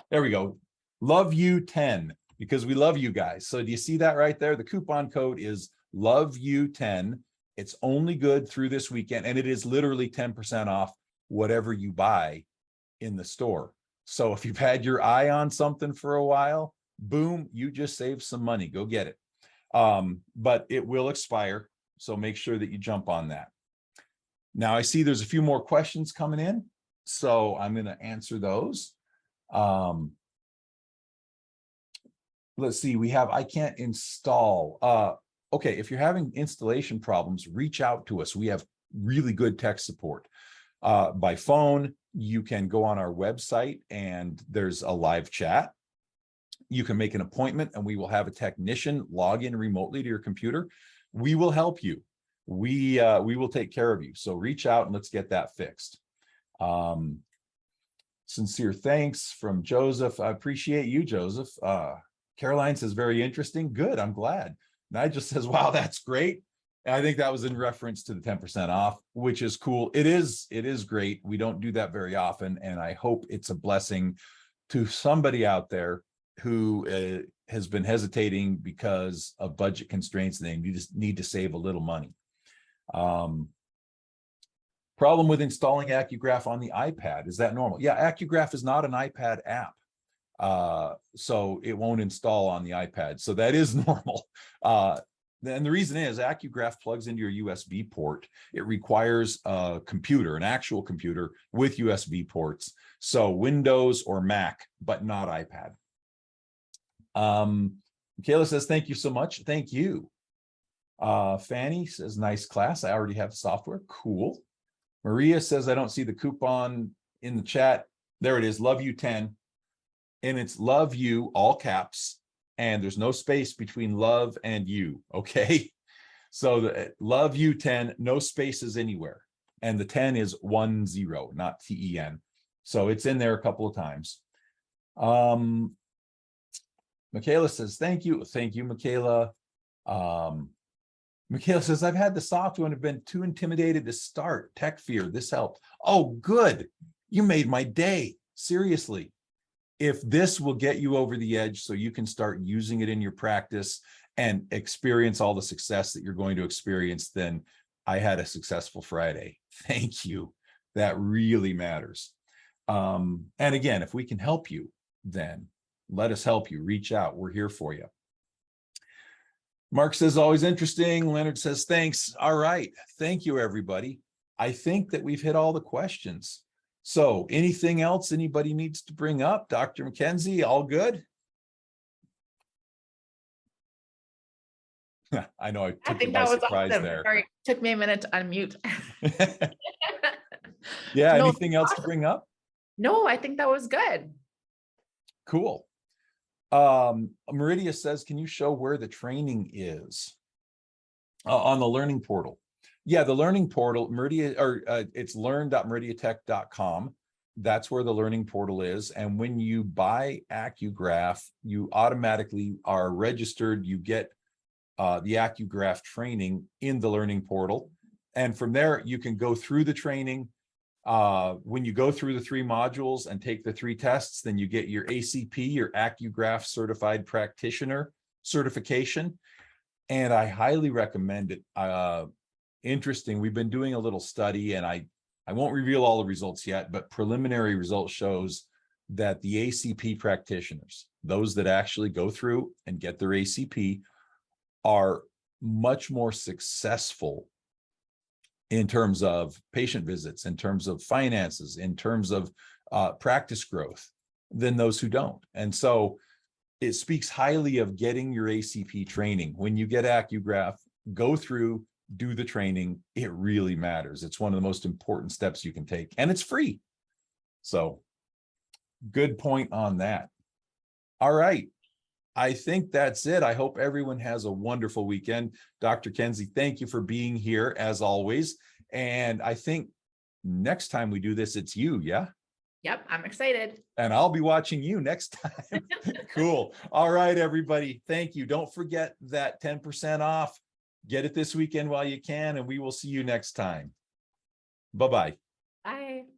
There we go. Love you 10, because we love you guys. So do you see that right there? The coupon code is love you 10. It's only good through this weekend, and it is literally 10% off whatever you buy in the store. So if you've had your eye on something for a while, boom, you just saved some money. Go get it. But it will expire, so make sure that you jump on that. Now I see there's a few more questions coming in, so I'm going to answer those. Let's see, we have, I can't install. Okay, if you're having installation problems, reach out to us. We have really good tech support. By phone, you can go on our website and there's a live chat. You can make an appointment and we will have a technician log in remotely to your computer. We will help you. We will take care of you. So reach out and let's get that fixed. Sincere thanks from Joseph. I appreciate you, Joseph. Caroline says, very interesting. Good, I'm glad. Nigel says, wow, that's great. And I think that was in reference to the 10% off, which is cool. It is great. We don't do that very often. And I hope it's a blessing to somebody out there who has been hesitating because of budget constraints. And they just need to save a little money. Problem with installing AcuGraph on the iPad. Is that normal? Yeah, AcuGraph is not an iPad app. So it won't install on the iPad. So that is normal. And the reason is AcuGraph plugs into your USB port. It requires a computer, an actual computer with USB ports. So Windows or Mac, but not iPad. Michaela says, thank you so much. Thank you. Fanny says, nice class. I already have software. Cool. Maria says, I don't see the coupon in the chat. There it is. Love you 10. And it's love you, all caps. And there's no space between love and you. Okay. So the love you 10, no spaces anywhere. And the 10 is 10, not TEN. So it's in there a couple of times. Michaela says, thank you. Thank you, Michaela. Michaela says, I've had the software and have been too intimidated to start. Tech fear, this helped. Oh, good. You made my day. Seriously. If this will get you over the edge so you can start using it in your practice and experience all the success that you're going to experience, then I had a successful Friday. Thank you. That really matters. And again, if we can help you, then let us help you. Reach out. We're here for you. Mark says, always interesting. Leonard says, thanks. All right. Thank you, everybody. I think that we've hit all the questions. So anything else anybody needs to bring up? Dr. McKenzie, all good? I know I took you by surprise awesome. There. Sorry, took me a minute to unmute. Yeah, no, anything else to bring up? No, I think that was good. Cool. Meridia says, can you show where the training is? On the learning portal. Yeah, the learning portal, it's learn.meridiatech.com. That's where the learning portal is. And when you buy AcuGraph, you automatically are registered. You get the AcuGraph training in the learning portal. And from there, you can go through the training. When you go through the 3 modules and take the 3 tests, then you get your ACP, your AcuGraph Certified Practitioner certification. And I highly recommend it. Interesting. We've been doing a little study, and I won't reveal all the results yet, but preliminary results shows that the ACP practitioners, those that actually go through and get their ACP, are much more successful in terms of patient visits, in terms of finances, in terms of practice growth than those who don't. And so it speaks highly of getting your ACP training. When you get AcuGraph, go through, do the training. It really matters. It's one of the most important steps you can take, and it's free. So good point on that. All right. I think that's it. I hope everyone has a wonderful weekend. Dr. Kenzie, thank you for being here as always. And I think next time we do this, it's you, yeah? Yep, I'm excited. And I'll be watching you next time. Cool. All right, everybody. Thank you. Don't forget that 10% off. Get it this weekend while you can, and we will see you next time. Bye-bye. Bye.